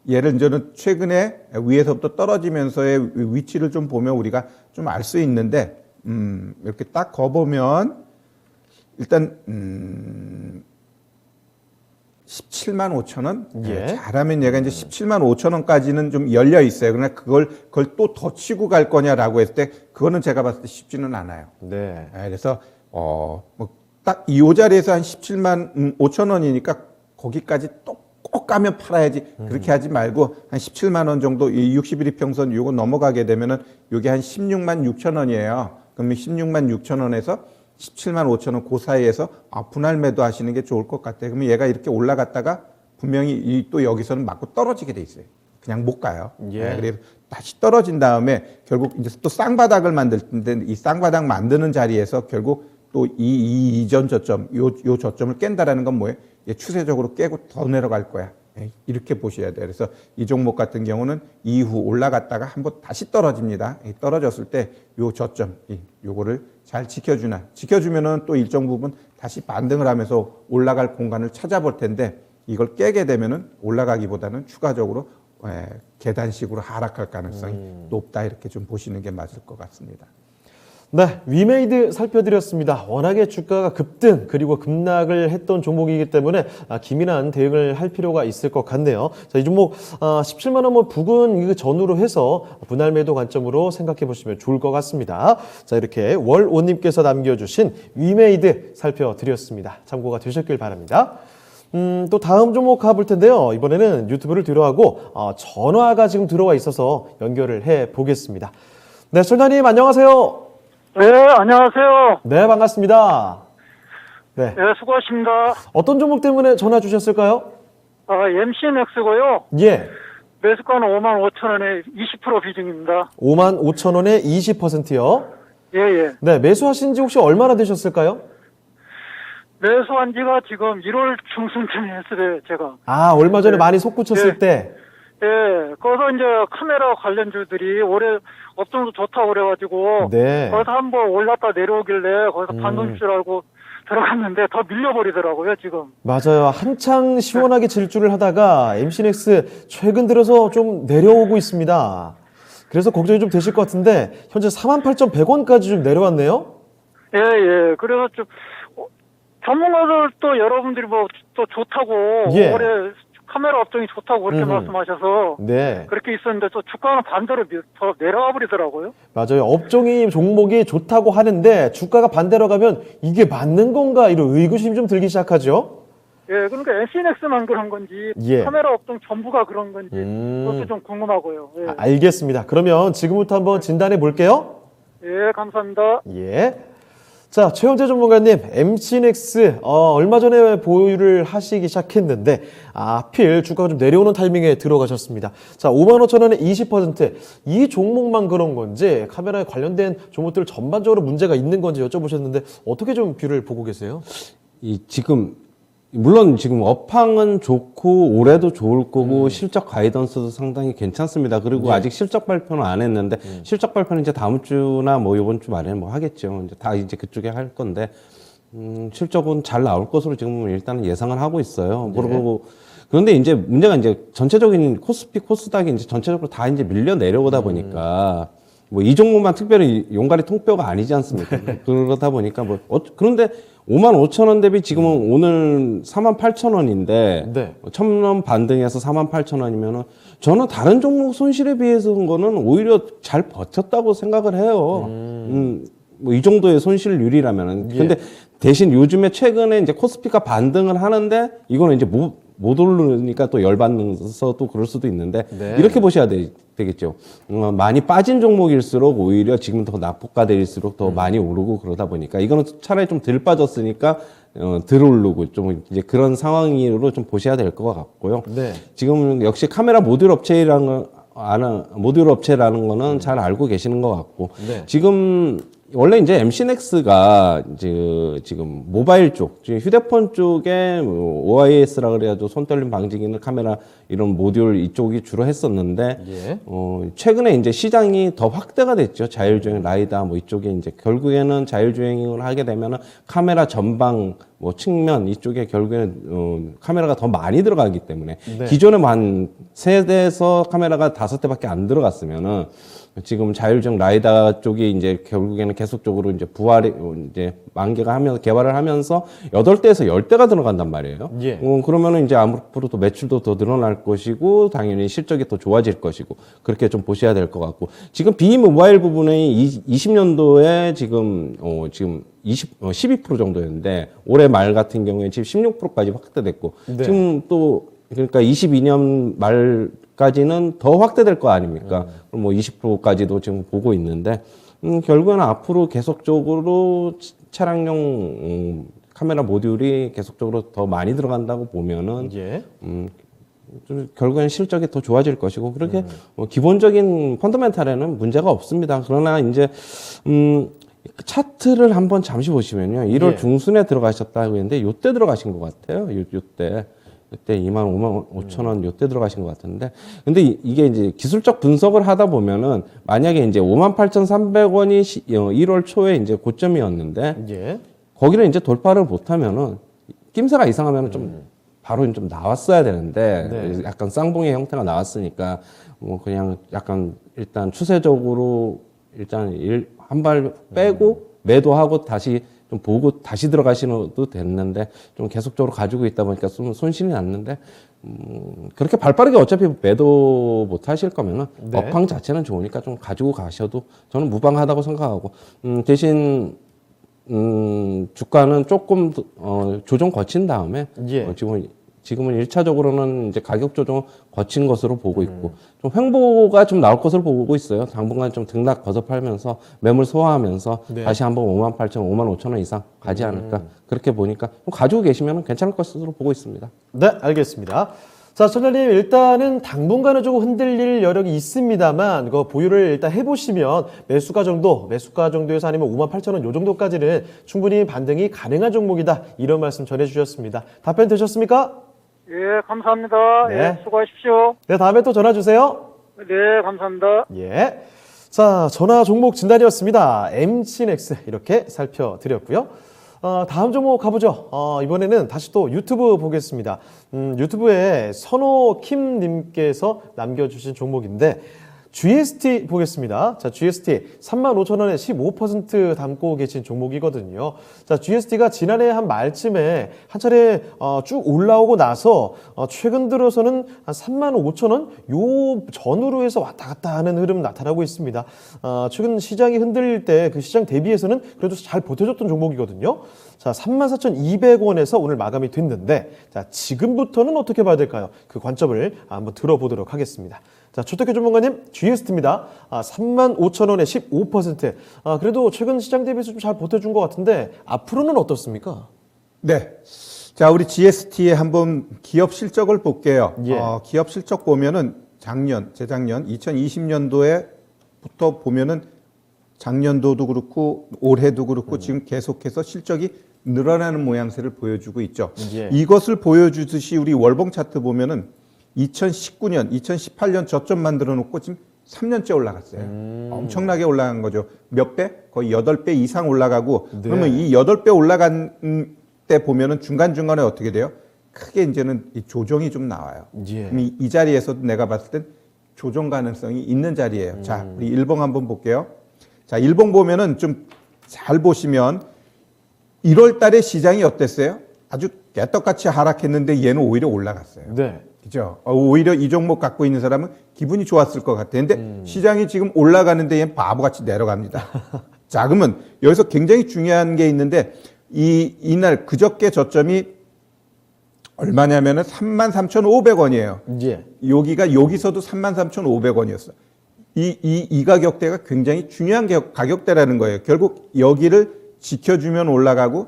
Speaker 4: 얘를 이제는 최근에 위에서부터 떨어지면서의 위치를 좀 보면 우리가 좀 알 수 있는데, 이렇게 딱 거보면 일단 17만 5천 원.
Speaker 2: 예.
Speaker 4: 잘하면 얘가 이제 17만 5천 원까지는 좀 열려 있어요. 그러나 그걸 또 더 치고 갈 거냐라고 했을 때 그거는 제가 봤을 때 쉽지는 않아요.
Speaker 2: 네.
Speaker 4: 그래서 뭐 딱 이 자리에서 한 17만 5천 원이니까 거기까지 또 꼭 가면 팔아야지. 그렇게 하지 말고 한 17만 원 정도 이 60일 이평선 요거 넘어가게 되면은 요게 한 16만 6천 원이에요. 그러면 16만 6천 원에서 17만 5천 원 그 사이에서 분할 매도 하시는 게 좋을 것 같아요. 그러면 얘가 이렇게 올라갔다가 분명히 또 여기서는 맞고 떨어지게 돼 있어요. 그냥 못 가요.
Speaker 2: 예.
Speaker 4: 그래서 다시 떨어진 다음에 결국 이제 또 쌍바닥을 만들 텐데 이 쌍바닥 만드는 자리에서 결국 또 이 이전 저점, 요 저점을 깬다라는 건 뭐예요? 얘 추세적으로 깨고 더 내려갈 거야. 이렇게 보셔야 돼요. 그래서 이 종목 같은 경우는 이후 올라갔다가 한번 다시 떨어집니다. 떨어졌을 때 요 저점, 요거를 잘 지켜주면은 또 일정 부분 다시 반등을 하면서 올라갈 공간을 찾아볼 텐데 이걸 깨게 되면은 올라가기보다는 추가적으로 계단식으로 하락할 가능성이 높다 이렇게 좀 보시는 게 맞을 것 같습니다.
Speaker 2: 네, 위메이드 살펴드렸습니다. 워낙에 주가가 급등 그리고 급락을 했던 종목이기 때문에 기민한 대응을 할 필요가 있을 것 같네요. 자, 이 종목 17만 원 부근 그 전후로 해서 분할 매도 관점으로 생각해 보시면 좋을 것 같습니다. 자, 이렇게 월오님께서 남겨주신 위메이드 살펴드렸습니다. 참고가 되셨길 바랍니다. 또 다음 종목 가볼 텐데요. 이번에는 유튜브를 뒤로하고 전화가 지금 들어와 있어서 연결을 해 보겠습니다. 네, 솔다님 안녕하세요.
Speaker 6: 네, 안녕하세요.
Speaker 2: 네, 반갑습니다. 네.
Speaker 6: 네, 수고하십니다.
Speaker 2: 어떤 종목 때문에 전화 주셨을까요?
Speaker 6: MCNX고요.
Speaker 2: 예.
Speaker 6: 매수가는 5만 5천 원에 20% 비중입니다.
Speaker 2: 5만 5천 원에 20%요.
Speaker 6: 예, 예.
Speaker 2: 네, 매수하신 지 혹시 얼마나 되셨을까요?
Speaker 6: 매수한 지가 지금 1월 중순쯤에 했어요, 제가.
Speaker 2: 아, 얼마 전에
Speaker 6: 네.
Speaker 2: 많이 솟구쳤을
Speaker 6: 네.
Speaker 2: 때.
Speaker 6: 예, 거기서 이제 카메라 관련주들이 올해 업종도 좋다고 그래가지고.
Speaker 2: 네.
Speaker 6: 거기서 한번 올랐다 내려오길래 거기서 반동일 줄 알고 들어갔는데 더 밀려버리더라고요, 지금.
Speaker 2: 맞아요. 한창 시원하게 질주를 하다가 MCNX 최근 들어서 좀 내려오고 있습니다. 그래서 걱정이 좀 되실 것 같은데 현재 48,100원까지 좀 내려왔네요.
Speaker 6: 예, 예. 그래서 좀, 전문가들 또 여러분들이 뭐 또 좋다고.
Speaker 2: 예.
Speaker 6: 올해 카메라 업종이 좋다고 그렇게 말씀하셔서.
Speaker 2: 네.
Speaker 6: 그렇게 있었는데 또 주가는 반대로 더 내려와 버리더라고요.
Speaker 2: 맞아요. 업종이 종목이 좋다고 하는데 주가가 반대로 가면 이게 맞는 건가 이런 의구심이 좀 들기 시작하죠.
Speaker 6: 예, 그러니까 MCNX만 그런 건지
Speaker 2: 예.
Speaker 6: 카메라 업종 전부가 그런 건지 그것도 좀 궁금하고요. 예,
Speaker 2: 알겠습니다. 그러면 지금부터 한번 진단해 볼게요.
Speaker 6: 예, 감사합니다.
Speaker 2: 예. 자, 최영재 전문가님, MCNX 얼마 전에 보유를 하시기 시작했는데 하필 주가가 좀 내려오는 타이밍에 들어가셨습니다. 자, 5만 5천 원에 20%. 이 종목만 그런 건지 카메라에 관련된 종목들 전반적으로 문제가 있는 건지 여쭤보셨는데 어떻게 좀 뷰를 보고 계세요?
Speaker 5: 물론 지금 업황은 좋고 올해도 좋을 거고 실적 가이던스도 상당히 괜찮습니다. 그리고 아직 실적 발표는 안 했는데 실적 발표는 이제 다음 주나 뭐 이번 주 말에는 뭐 하겠죠. 이제 다 이제 그쪽에 할 건데 실적은 잘 나올 것으로 지금 일단은 예상을 하고 있어요. 그리고 그런데 이제 문제가 이제 전체적인 코스피 코스닥이 이제 전체적으로 다 이제 밀려 내려오다 보니까 뭐 이 종목만 특별히 용가리 통뼈가 아니지 않습니까? 그러다 보니까 그런데 5만 5천 원 대비 지금은 오늘 4만 8천 원인데
Speaker 2: 네.
Speaker 5: 1,000원 반등해서 4만 8천 원이면은 저는 다른 종목 손실에 비해서는 거는 오히려 잘 버텼다고 생각을 해요. 뭐 이 정도의 손실률이라면은. 근데 대신 요즘에 최근에 이제 코스피가 반등을 하는데 이거는 이제 못 오르니까 또 열받는서 또 그럴 수도 있는데
Speaker 2: 네.
Speaker 5: 이렇게 보셔야 되겠죠. 많이 빠진 종목일수록 오히려 지금 더 낙폭가될수록 더 많이 오르고 그러다 보니까 이거는 차라리 좀 덜 빠졌으니까 덜 오르고 좀 이제 그런 상황으로 좀 보셔야 될 것 같고요.
Speaker 2: 네.
Speaker 5: 지금 역시 카메라 모듈 업체라는 거는 잘 알고 계시는 것 같고
Speaker 2: 네.
Speaker 5: 지금 원래 이제 MCNX가 이제 지금 모바일 쪽, 지금 휴대폰 쪽에 OIS라 그래가지고 손 떨림 방지 기능 카메라 이런 모듈 이쪽이 주로 했었는데,
Speaker 2: 예.
Speaker 5: 최근에 이제 시장이 더 확대가 됐죠. 자율주행 라이다 뭐 이쪽에 이제 결국에는 자율주행을 하게 되면은 카메라 전방 뭐 측면 이쪽에 결국에는 카메라가 더 많이 들어가기 때문에
Speaker 2: 네.
Speaker 5: 기존에 한 3대에서 카메라가 5대밖에 안 들어갔으면은 지금 자율주행 라이다 쪽이 이제 결국에는 계속적으로 이제 부활이 이제 만개가 하면서 개발을 하면서 8대에서 10대가 들어간단 말이에요.
Speaker 2: 예.
Speaker 5: 그러면은 이제 앞으로도 매출도 더 늘어날 것이고 당연히 실적이 더 좋아질 것이고 그렇게 좀 보셔야 될 것 같고 지금 비모바일 부분에 20년도에 지금 12% 정도였는데 올해 말 같은 경우에 지금 16%까지 확대됐고
Speaker 2: 네.
Speaker 5: 지금 또 그러니까 22년 말까지는 더 확대될 거 아닙니까? 그럼 뭐 20%까지도 지금 보고 있는데 결국에는 앞으로 계속적으로 차량용 카메라 모듈이 계속적으로 더 많이 들어간다고 보면은
Speaker 2: 예.
Speaker 5: 좀 결국에는 실적이 더 좋아질 것이고 그렇게 뭐 기본적인 펀더멘탈에는 문제가 없습니다. 그러나 이제 차트를 한번 잠시 보시면요. 1월
Speaker 2: 예.
Speaker 5: 중순에 들어가셨다고 했는데 요때 들어가신 것 같아요. 요때. 그때 5만 5천 원 요때 들어가신 것 같은데. 근데 이게 이제 기술적 분석을 하다 보면은 만약에 이제 58,300원이 1월 초에 이제 고점이었는데
Speaker 2: 예.
Speaker 5: 거기를 이제 돌파를 못하면은 낌새가 이상하면은 좀 바로 좀 나왔어야 되는데
Speaker 2: 네.
Speaker 5: 약간 쌍봉의 형태가 나왔으니까 뭐 그냥 약간 일단 추세적으로 일단 한 발 빼고 매도하고 다시 좀 보고 다시 들어가시도 됐는데 좀 계속적으로 가지고 있다 보니까 좀 손실이 났는데 그렇게 발빠르게 어차피 매도 못 하실 거면은
Speaker 2: 네.
Speaker 5: 업황 자체는 좋으니까 좀 가지고 가셔도 저는 무방하다고 생각하고 대신 주가는 조금 조정 거친 다음에
Speaker 2: 예.
Speaker 5: 지금은 1차적으로는 이제 가격 조정 거친 것으로 보고 있고 좀 횡보가 좀 나올 것으로 보고 있어요. 당분간 좀 등락 거듭하면서 매물 소화하면서
Speaker 2: 네.
Speaker 5: 다시 한번 58,000원, 55,000원 이상 가지 않을까 그렇게 보니까 좀 가지고 계시면 괜찮을 것으로 보고 있습니다.
Speaker 2: 네, 알겠습니다. 자, 천장님 일단은 당분간은 조금 흔들릴 여력이 있습니다만 그 보유를 일단 해보시면 매수가 정도에서 아니면 58,000원 요 정도까지는 충분히 반등이 가능한 종목이다. 이런 말씀 전해주셨습니다. 답변 되셨습니까?
Speaker 6: 예, 감사합니다.
Speaker 2: 네.
Speaker 6: 예, 수고하십시오.
Speaker 2: 네, 다음에 또 전화 주세요.
Speaker 6: 네, 감사합니다.
Speaker 2: 예. 자, 전화 종목 진단이었습니다. MC넥스 이렇게 살펴드렸고요. 다음 종목 가보죠. 이번에는 다시 또 유튜브 보겠습니다. 유튜브에 선호킴님께서 남겨주신 종목인데 GST 보겠습니다. 자, GST 35,000원에 15% 담고 계신 종목이거든요. 자, GST가 지난해 한 말쯤에 한 차례 쭉 올라오고 나서 최근 들어서는 한 35,000원 요 전후로 해서 왔다 갔다 하는 흐름 나타나고 있습니다. 최근 시장이 흔들릴 때 그 시장 대비해서는 그래도 잘 버텨줬던 종목이거든요. 자, 34,200원에서 오늘 마감이 됐는데 자, 지금부터는 어떻게 봐야 될까요? 그 관점을 한번 들어보도록 하겠습니다. 자, 조태규 전문가님, GST입니다. 35,000원에 15%. 그래도 최근 시장 대비해서 좀 잘 버텨준 것 같은데 앞으로는 어떻습니까?
Speaker 4: 네. 자, 우리 GST의 한번 기업 실적을 볼게요.
Speaker 2: 예.
Speaker 4: 기업 실적 보면은 재작년 2020년도에부터 보면은 작년도도 그렇고 올해도 그렇고 지금 계속해서 실적이 늘어나는 모양새를 보여주고 있죠.
Speaker 2: 예.
Speaker 4: 이것을 보여주듯이 우리 월봉 차트 보면은 2019년, 2018년 저점 만들어 놓고 지금 3년째 올라갔어요. 엄청나게 올라간 거죠. 몇 배? 거의 8배 이상 올라가고
Speaker 2: 네.
Speaker 4: 그러면 이 8배 올라간 때 보면은 중간중간에 어떻게 돼요? 크게 이제는 이 조정이 좀 나와요.
Speaker 2: 예.
Speaker 4: 그럼 이 자리에서도 내가 봤을 땐 조정 가능성이 있는 자리예요. 자, 우리 일봉 한번 볼게요. 자, 일봉 보면은 좀 잘 보시면 1월 달에 시장이 어땠어요? 아주 깨떡같이 하락했는데 얘는 오히려 올라갔어요.
Speaker 2: 네.
Speaker 4: 그죠? 오히려 이 종목 갖고 있는 사람은 기분이 좋았을 것 같아요. 근데 시장이 지금 올라가는데 얘는 바보같이 내려갑니다. 자, 그러면 여기서 굉장히 중요한 게 있는데 이날 그저께 저점이 얼마냐면은 33,500원이에요.
Speaker 2: 예.
Speaker 4: 여기서도 33,500원이었어. 이 가격대가 굉장히 중요한 가격대라는 거예요. 결국 여기를 지켜주면 올라가고,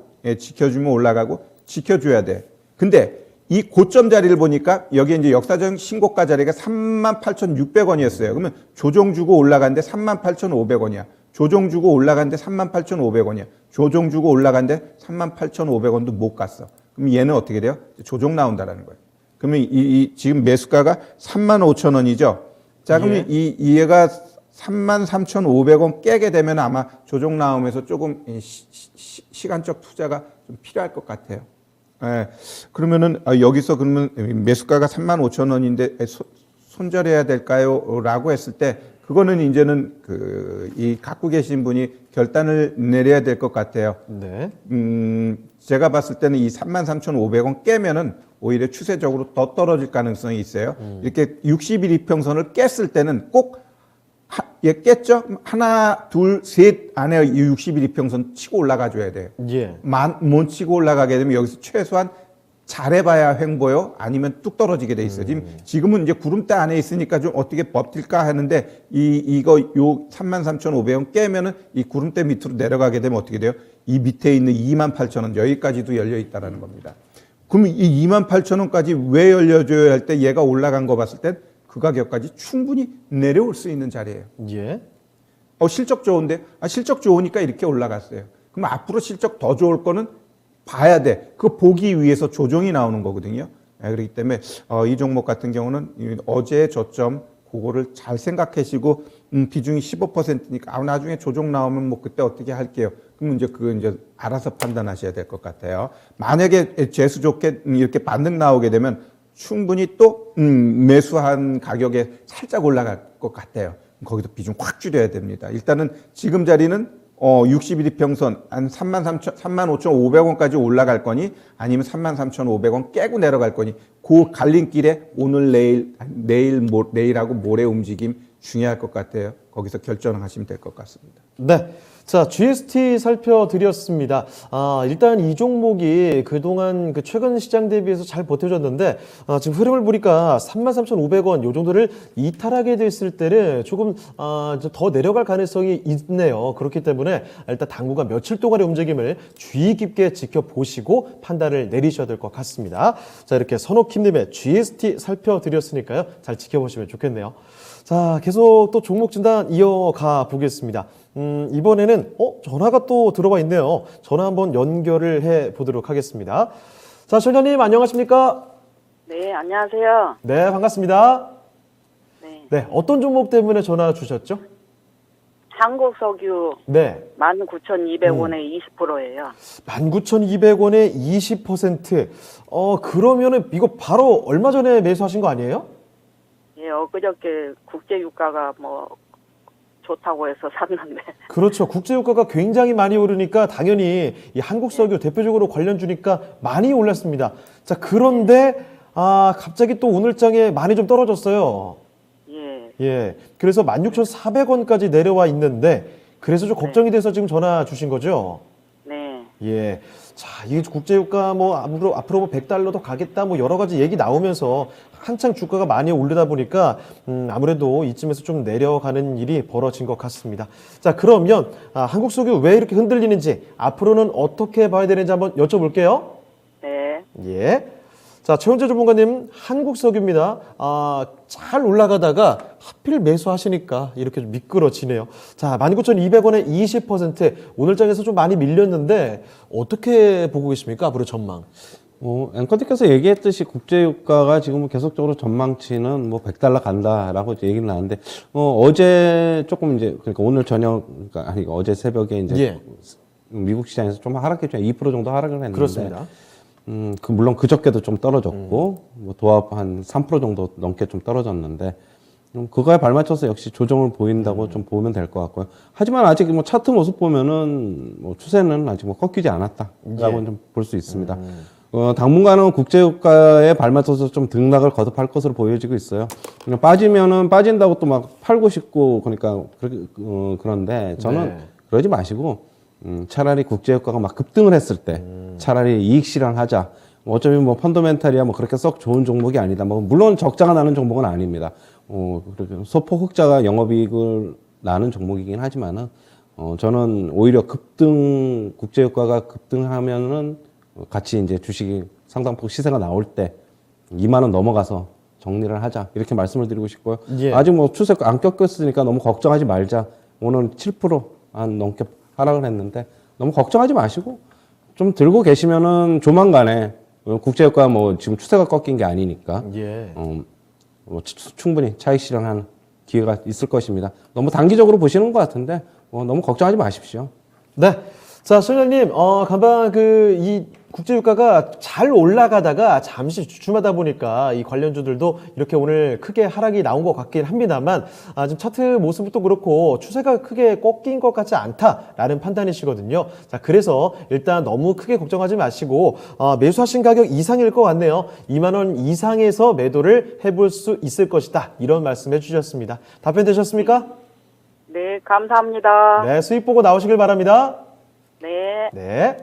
Speaker 4: 지켜줘야 돼. 근데 이 고점 자리를 보니까 여기 이제 역사적 신고가 자리가 38,600원이었어요. 그러면 조정 주고 올라간데 38,500원이야. 조정 주고 올라간데 38,500원이야. 조정 주고 올라간데 38,500원도 못 갔어. 그럼 얘는 어떻게 돼요? 조정 나온다라는 거예요. 그러면 지금 매수가가 35,000원이죠. 자, 그러면
Speaker 2: 예.
Speaker 4: 얘가 33,500원 깨게 되면 아마 조정 나오면서 조금 시간적 투자가 좀 필요할 것 같아요. 예, 그러면은 여기서 그러면 매수가가 35,000원인데 손절해야 될까요? 라고 했을 때 그거는 이제는 이 갖고 계신 분이 결단을 내려야 될 것 같아요.
Speaker 2: 네.
Speaker 4: 제가 봤을 때는 이 33,500원 깨면은 오히려 추세적으로 더 떨어질 가능성이 있어요. 이렇게 60일 이평선을 깼을 때는 꼭 깼죠? 하나, 둘, 셋 안에 이 60일 이평선 치고 올라가 줘야 돼요.
Speaker 2: 예.
Speaker 4: 못 치고 올라가게 되면 여기서 최소한 잘해봐야 횡보요. 아니면 뚝 떨어지게 돼 있어요. 지금은 이제 구름대 안에 있으니까 좀 어떻게 버틸까 하는데 이거 요 33,500원 깨면은 이 구름대 밑으로 내려가게 되면 어떻게 돼요? 이 밑에 있는 28,000원 여기까지도 열려 있다라는 겁니다. 그럼 이 28,000원까지 왜 열려줘야 할 때 얘가 올라간 거 봤을 땐 그 가격까지 충분히 내려올 수 있는 자리예요.
Speaker 2: 예.
Speaker 4: 실적 좋은데? 실적 좋으니까 이렇게 올라갔어요. 그럼 앞으로 실적 더 좋을 거는 봐야 돼. 그거 보기 위해서 조정이 나오는 거거든요. 그렇기 때문에 이 종목 같은 경우는 어제의 저점 그거를 잘 생각하시고 비중이 15%니까 나중에 조정 나오면 뭐 그때 어떻게 할게요. 그럼 이제 그거 이제 알아서 판단하셔야 될 것 같아요. 만약에 재수 좋게 이렇게 반등 나오게 되면 충분히 또 매수한 가격에 살짝 올라갈 것 같아요. 거기도 비중 확 줄여야 됩니다. 일단은 지금 자리는 60일 이평선 한 35,500원까지 올라갈 거니 아니면 33,500원 깨고 내려갈 거니 그 갈림길에 오늘 내일하고 모레 움직임 중요할 것 같아요. 거기서 결정하시면 될 것 같습니다.
Speaker 2: 네. 자, GST 살펴드렸습니다. 일단 이 종목이 그동안 최근 시장 대비해서 잘 버텨줬는데, 지금 흐름을 보니까 33,500원 요 정도를 이탈하게 됐을 때는 조금, 더 내려갈 가능성이 있네요. 그렇기 때문에 일단 당분간 며칠 동안의 움직임을 주의 깊게 지켜보시고 판단을 내리셔야 될 것 같습니다. 자, 이렇게 선호킴님의 GST 살펴드렸으니까요. 잘 지켜보시면 좋겠네요. 자, 계속 또 종목 진단 이어가 보겠습니다. 이번에는 전화가 또 들어와 있네요. 전화 한번 연결을 해 보도록 하겠습니다. 자, 전화님 안녕하십니까?
Speaker 7: 네, 안녕하세요.
Speaker 2: 네, 반갑습니다.
Speaker 7: 네.
Speaker 2: 네, 어떤 종목 때문에 전화 주셨죠?
Speaker 7: 한국석유
Speaker 2: 네.
Speaker 7: 19,200원에 20%예요.
Speaker 2: 19,200원에 20%. 그러면은 이거 바로 얼마 전에 매수하신 거 아니에요?
Speaker 7: 예, 엊그저께 국제유가가 뭐 좋다고 해서 샀는데.
Speaker 2: 그렇죠. 국제유가가 굉장히 많이 오르니까 당연히 이 한국석유 대표적으로 관련주니까 많이 올랐습니다. 자, 그런데 갑자기 또 오늘장에 많이 좀 떨어졌어요.
Speaker 7: 예.
Speaker 2: 예. 그래서 16,400원까지 내려와 있는데 그래서 좀 걱정이 돼서 지금 전화 주신 거죠?
Speaker 7: 네.
Speaker 2: 예. 자, 이게 국제유가 뭐 앞으로 뭐 $100도 가겠다 뭐 여러 가지 얘기 나오면서 한창 주가가 많이 오르다 보니까 아무래도 이쯤에서 좀 내려가는 일이 벌어진 것 같습니다. 자, 그러면 한국석유 왜 이렇게 흔들리는지 앞으로는 어떻게 봐야 되는지 한번 여쭤볼게요.
Speaker 7: 네.
Speaker 2: 예. 자, 최원재 전문가님, 한국석유입니다. 잘 올라가다가 하필 매수하시니까 이렇게 좀 미끄러지네요. 자, 19,200원에 20%, 오늘장에서 좀 많이 밀렸는데 어떻게 보고 계십니까? 앞으로 전망.
Speaker 5: 앵커님께서 얘기했듯이 국제유가가 지금 계속적으로 전망치는 뭐 $100 간다라고 얘기는 나왔는데, 어제 조금 이제, 그러니까 오늘 저녁, 그러니까 어제 새벽에 이제
Speaker 2: 예.
Speaker 5: 미국 시장에서 좀 하락했죠. 2% 정도 하락을 했는데.
Speaker 2: 그렇습니다.
Speaker 5: 물론 그저께도 좀 떨어졌고, 뭐 도합 한 3% 정도 넘게 좀 떨어졌는데, 그거에 발맞춰서 역시 조정을 보인다고 좀 보면 될 것 같고요. 하지만 아직 뭐 차트 모습 보면은 뭐 추세는 아직 뭐 꺾이지 않았다라고
Speaker 2: 예.
Speaker 5: 좀 볼 수 있습니다. 당분간은 국제유가에 발맞춰서 좀 등락을 거듭할 것으로 보여지고 있어요. 그냥 빠지면은 빠진다고 또 막 팔고 싶고, 그러니까, 그런데 저는
Speaker 2: 네.
Speaker 5: 그러지 마시고, 차라리 국제유가가 막 급등을 했을 때, 차라리 이익 실현하자. 어차피 뭐 펀더멘탈이야 뭐 그렇게 썩 좋은 종목이 아니다. 뭐 물론 적자가 나는 종목은 아닙니다. 소폭 흑자가 영업이익을 나는 종목이긴 하지만은, 저는 오히려 국제유가가 급등하면은 같이 이제 주식이 상당폭 시세가 나올 때 2만 원 넘어가서 정리를 하자. 이렇게 말씀을 드리고 싶고요.
Speaker 2: 예.
Speaker 5: 아직 뭐 추세 안 꺾였으니까 너무 걱정하지 말자. 오늘 7% 한 넘게 하락을 했는데 너무 걱정하지 마시고 좀 들고 계시면은 조만간에 국제유가 뭐 지금 추세가 꺾인 게 아니니까
Speaker 2: 예.
Speaker 5: 뭐 충분히 차익 실현하는 기회가 있을 것입니다. 너무 단기적으로 보시는 것 같은데 너무 걱정하지 마십시오.
Speaker 2: 네. 자, 소장님, 간밤 이 국제유가가 잘 올라가다가 잠시 주춤하다 보니까 이 관련주들도 이렇게 오늘 크게 하락이 나온 것 같긴 합니다만, 지금 차트 모습도 그렇고 추세가 크게 꺾인 것 같지 않다라는 판단이시거든요. 자, 그래서 일단 너무 크게 걱정하지 마시고, 매수하신 가격 이상일 것 같네요. 2만 원 이상에서 매도를 해볼 수 있을 것이다. 이런 말씀 해주셨습니다. 답변 되셨습니까?
Speaker 7: 네, 감사합니다.
Speaker 2: 네, 수익 보고 나오시길 바랍니다.
Speaker 7: 네.
Speaker 2: 네.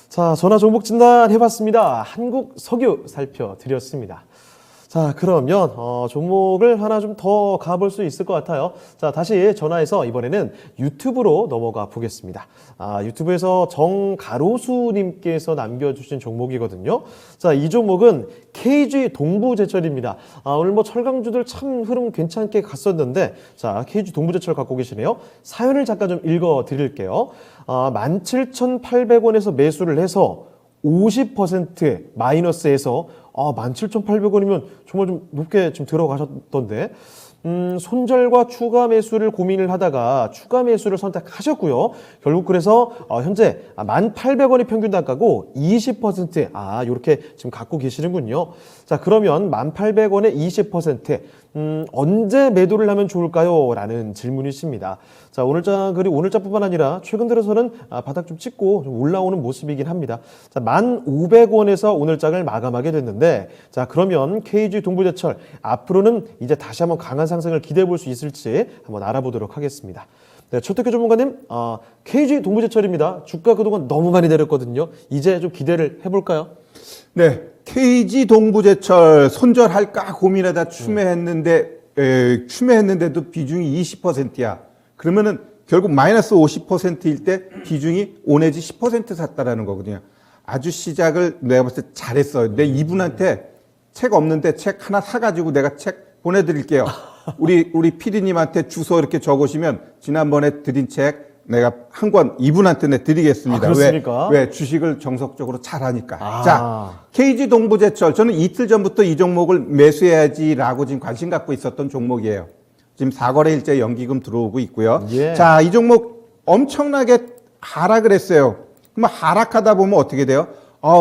Speaker 2: 자, 전화 종목 진단 해봤습니다. 한국 석유 살펴드렸습니다. 자, 그러면 종목을 하나 좀 더 가볼 수 있을 것 같아요. 자, 다시 전화해서 이번에는 유튜브로 넘어가 보겠습니다. 유튜브에서 정가로수님께서 남겨주신 종목이거든요. 자, 이 종목은 KG 동부제철입니다. 오늘 뭐 철강주들 참 흐름 괜찮게 갔었는데, 자, KG 동부제철 갖고 계시네요. 사연을 잠깐 좀 읽어 드릴게요. 17,800원에서 매수를 해서 50% 마이너스에서 17,800원이면 정말 좀 높게 좀 들어가셨던데, 손절과 추가 매수를 고민을 하다가 추가 매수를 선택하셨고요. 결국 그래서 현재 1,800원이 평균 단가고 20% 이렇게 지금 갖고 계시는군요. 자, 그러면 1,800원에 20% 언제 매도를 하면 좋을까요? 라는 질문이십니다. 자, 오늘자뿐만 아니라 최근 들어서는 바닥 좀 찍고 좀 올라오는 모습이긴 합니다. 자, 1,500원에서 오늘장을 마감하게 됐는데, 자, 그러면 KG 동부제철 앞으로는 이제 다시 한번 강한 상승을 기대해 볼 수 있을지 한번 알아보도록 하겠습니다. 네, 최태규 전문가님, KG 동부제철입니다. 주가 그동안 너무 많이 내렸거든요. 이제 좀 기대를 해볼까요?
Speaker 4: 네, KG 동부제철 손절할까 고민하다 추매했는데도 비중이 20%야. 그러면은 결국 마이너스 50%일 때 비중이 5 내지 10% 샀다라는 거거든요. 아주 시작을 내가 봤을 때 잘했어요. 내 이분한테 책 없는데 책 하나 사가지고 내가 책 보내드릴게요. 우리 PD님한테 주소 이렇게 적으시면 지난번에 드린 책 내가 한 권 이분한테 드리겠습니다.
Speaker 2: 그렇습니까?
Speaker 4: 왜 주식을 정석적으로 잘하니까. 자, KG 동부제철 저는 이틀 전부터 이 종목을 매수해야지라고 지금 관심 갖고 있었던 종목이에요. 지금 4거래일째 연기금 들어오고 있고요.
Speaker 2: 예.
Speaker 4: 자, 이 종목 엄청나게 하락을 했어요. 그러면 하락하다 보면 어떻게 돼요?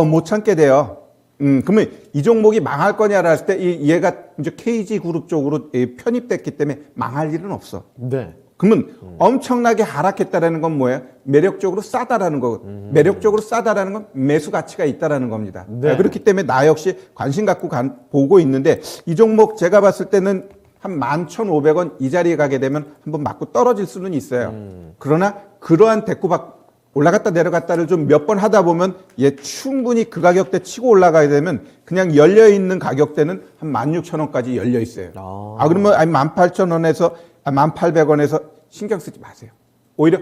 Speaker 4: 못 참게 돼요. 그러면 이 종목이 망할 거냐라 했을 때 얘가 이제 KG 그룹 쪽으로 편입됐기 때문에 망할 일은 없어.
Speaker 2: 네.
Speaker 4: 그러면 엄청나게 하락했다라는 건 뭐예요? 매력적으로 싸다라는 거. 매력적으로 싸다라는 건 매수 가치가 있다라는 겁니다.
Speaker 2: 네.
Speaker 4: 그렇기 때문에 나 역시 관심 갖고 보고 있는데 이 종목 제가 봤을 때는 한 11,500원 이 자리에 가게 되면 한번 맞고 떨어질 수는 있어요. 그러나 그러한 올라갔다 내려갔다를 좀 몇 번 하다 보면 얘 충분히 그 가격대 치고 올라가게 되면 그냥 열려있는 가격대는 한 16,000원까지 열려 있어요. 그러면 18,000원에서 1,800원에서 신경 쓰지 마세요. 오히려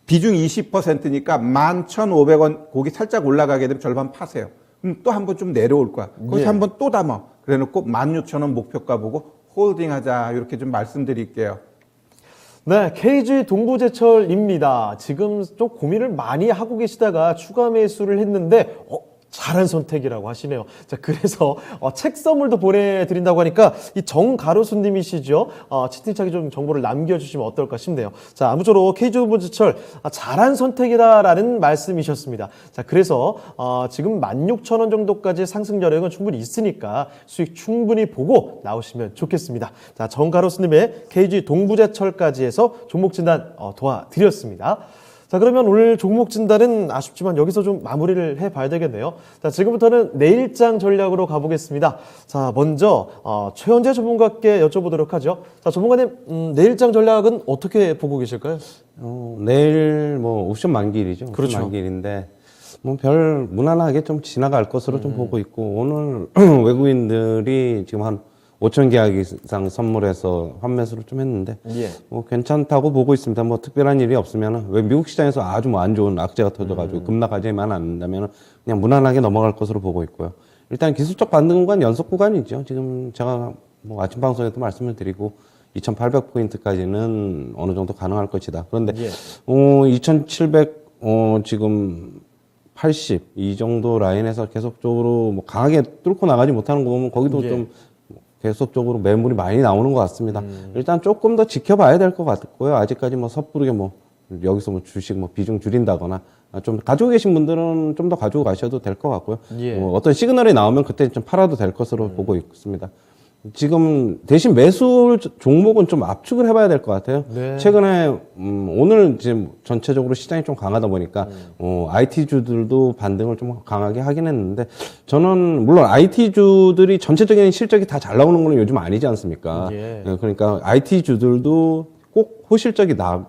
Speaker 4: 비중 20%니까 11,500원 거기 살짝 올라가게 되면 절반 파세요. 그럼 또 한 번 좀 내려올 거야. 거기서
Speaker 2: 예.
Speaker 4: 한 번 또 담아. 그래 놓고 16,000원 목표가 보고 홀딩 하자. 이렇게 좀 말씀드릴게요.
Speaker 2: 네, KG 동부제철입니다. 지금 좀 고민을 많이 하고 계시다가 추가 매수를 했는데, 잘한 선택이라고 하시네요. 자, 그래서 책 선물도 보내드린다고 하니까 이 정가로수님이시죠. 채팅창에 좀 정보를 남겨주시면 어떨까 싶네요. 자, 아무쪼록 KG 동부제철 잘한 선택이다라는 말씀이셨습니다. 자, 그래서 지금 16,000원 정도까지 상승 여력은 충분히 있으니까 수익 충분히 보고 나오시면 좋겠습니다. 자, 정가로수님의 KG 동부제철까지 해서 종목 진단 도와드렸습니다. 자, 그러면 오늘 종목 진단은 아쉽지만 여기서 좀 마무리를 해봐야 되겠네요. 자, 지금부터는 내일장 전략으로 가보겠습니다. 자, 먼저 최현재 전문가께 여쭤보도록 하죠. 자, 전문가님, 내일장 전략은 어떻게 보고 계실까요?
Speaker 5: 내일 옵션 만기일이죠. 옵션
Speaker 2: 그렇죠.
Speaker 5: 만기일인데 별 무난하게 좀 지나갈 것으로 좀 보고 있고, 오늘 외국인들이 지금 한 5천 계약 이상 선물해서 환매수를 좀 했는데,
Speaker 2: 예.
Speaker 5: 괜찮다고 보고 있습니다. 특별한 일이 없으면, 왜 미국 시장에서 아주 안 좋은 악재가 터져가지고 급락하지만 않는다면 그냥 무난하게 넘어갈 것으로 보고 있고요. 일단 기술적 반등 구간 연속 구간이죠. 지금 제가 아침 방송에도 말씀을 드리고 2,800포인트까지는 어느 정도 가능할 것이다. 그런데
Speaker 2: 예.
Speaker 5: 2,700 지금 80 이 정도 라인에서 계속적으로 강하게 뚫고 나가지 못하는 거 보면 거기도
Speaker 2: 예.
Speaker 5: 좀 계속적으로 매물이 많이 나오는 것 같습니다. 일단 조금 더 지켜봐야 될 것 같고요. 아직까지 뭐 섣부르게 뭐 여기서 뭐 주식 뭐 비중 줄인다거나 좀 가지고 계신 분들은 좀 더 가지고 가셔도 될 것 같고요.
Speaker 2: 예.
Speaker 5: 어떤 시그널이 나오면 그때 좀 팔아도 될 것으로 보고 있습니다. 지금 대신 매수 종목은 좀 압축을 해봐야 될 것 같아요.
Speaker 2: 네.
Speaker 5: 최근에 오늘 지금 전체적으로 시장이 좀 강하다 보니까 IT주들도 반등을 좀 강하게 하긴 했는데 저는 물론 IT주들이 전체적인 실적이 다 잘 나오는 건 요즘 아니지 않습니까?
Speaker 2: 예.
Speaker 5: 그러니까 IT주들도 꼭 호실적이 나온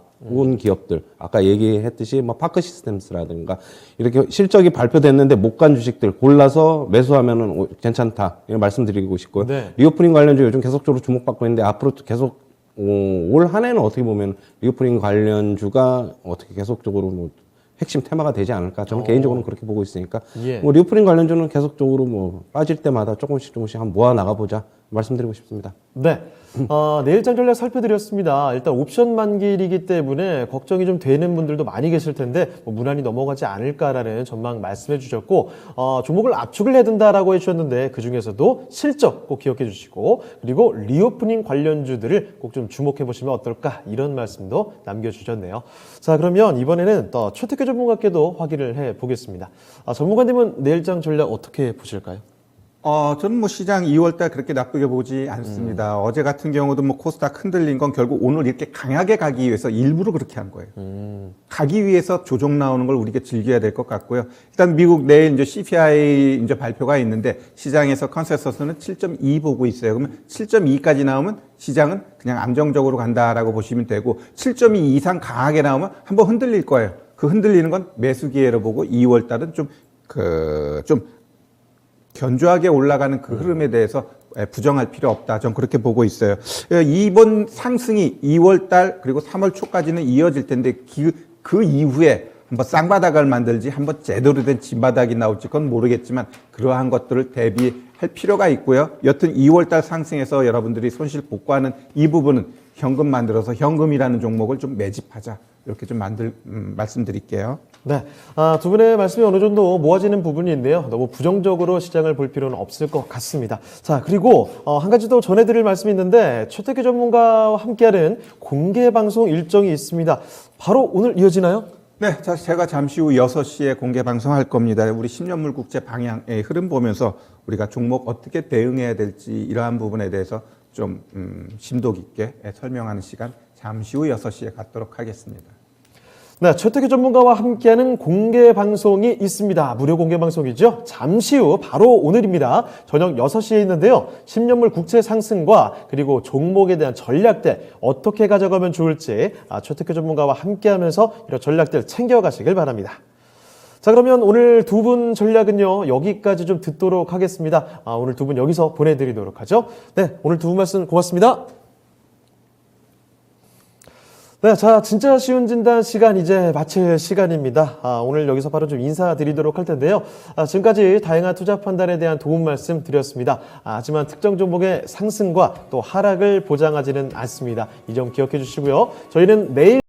Speaker 5: 기업들 아까 얘기했듯이 뭐 파크 시스템스라든가 이렇게 실적이 발표됐는데 못 간 주식들 골라서 매수하면은 괜찮다 이런 말씀드리고 싶고요.
Speaker 2: 네.
Speaker 5: 리오프닝 관련주 요즘 계속적으로 주목받고 있는데 앞으로 계속 올 한 해는 어떻게 보면 리오프닝 관련주가 어떻게 계속적으로 뭐 핵심 테마가 되지 않을까 저는 개인적으로는 그렇게 보고 있으니까
Speaker 2: 예.
Speaker 5: 뭐 리오프닝 관련주는 계속적으로 뭐 빠질 때마다 조금씩 한번 모아 나가보자 말씀드리고 싶습니다.
Speaker 2: 네. 내일장 전략 살펴드렸습니다. 일단 옵션 만기이기 때문에 걱정이 좀 되는 분들도 많이 계실 텐데 뭐 무난히 넘어가지 않을까라는 전망 말씀해 주셨고 종목을 압축을 해야 된다라고 해주셨는데 그중에서도 실적 꼭 기억해 주시고 그리고 리오프닝 관련주들을 꼭 좀 주목해 보시면 어떨까 이런 말씀도 남겨주셨네요. 자, 그러면 이번에는 또 최태규 전문가께도 확인을 해 보겠습니다. 전문가님은 내일장 전략 어떻게 보실까요?
Speaker 4: 저는 뭐 시장 2월달 그렇게 나쁘게 보지 않습니다. 어제 같은 경우도 뭐 코스닥 흔들린 건 결국 오늘 이렇게 강하게 가기 위해서 일부러 그렇게 한 거예요. 가기 위해서 조정 나오는 걸 우리가 즐겨야 될 것 같고요. 일단 미국 내일 이제 CPI 이제 발표가 있는데 시장에서 컨센서스는 7.2 보고 있어요. 그러면 7.2까지 나오면 시장은 그냥 안정적으로 간다라고 보시면 되고 7.2 이상 강하게 나오면 한번 흔들릴 거예요. 그 흔들리는 건 매수 기회로 보고 2월달은 좀 견조하게 올라가는 그 흐름에 대해서 부정할 필요 없다. 전 그렇게 보고 있어요. 이번 상승이 2월달 그리고 3월 초까지는 이어질 텐데 그 이후에 한번 쌍바닥을 만들지 한번 제대로 된 진바닥이 나올지 그건 모르겠지만 그러한 것들을 대비할 필요가 있고요. 여튼 2월달 상승에서 여러분들이 손실 복구하는 이 부분은 현금 만들어서 현금이라는 종목을 좀 매집하자. 이렇게 좀 말씀드릴게요.
Speaker 2: 네, 두 분의 말씀이 어느 정도 모아지는 부분인데요. 너무 부정적으로 시장을 볼 필요는 없을 것 같습니다. 자, 그리고 한 가지 더 전해드릴 말씀이 있는데 최태규 전문가와 함께하는 공개 방송 일정이 있습니다. 바로 오늘 이어지나요?
Speaker 4: 네, 제가 잠시 후 6시에 공개 방송할 겁니다. 우리 10년물 국제 방향의 흐름 보면서 우리가 종목 어떻게 대응해야 될지 이러한 부분에 대해서 좀 심도 깊게 설명하는 시간 잠시 후 6시에 갖도록 하겠습니다.
Speaker 2: 네, 최태규 전문가와 함께하는 공개 방송이 있습니다. 무료 공개 방송이죠. 잠시 후 바로 오늘입니다. 저녁 6시에 있는데요. 10년물 국채 상승과 그리고 종목에 대한 전략들 어떻게 가져가면 좋을지 최태규 전문가와 함께하면서 이런 전략들 챙겨가시길 바랍니다. 자, 그러면 오늘 두 분 전략은요, 여기까지 좀 듣도록 하겠습니다. 오늘 두 분 여기서 보내드리도록 하죠. 네, 오늘 두 분 말씀 고맙습니다. 네, 자, 진짜 쉬운 진단 시간 이제 마칠 시간입니다. 오늘 여기서 바로 좀 인사드리도록 할 텐데요. 지금까지 다양한 투자 판단에 대한 도움 말씀 드렸습니다. 하지만 특정 종목의 상승과 또 하락을 보장하지는 않습니다. 이 점 기억해 주시고요. 저희는 내일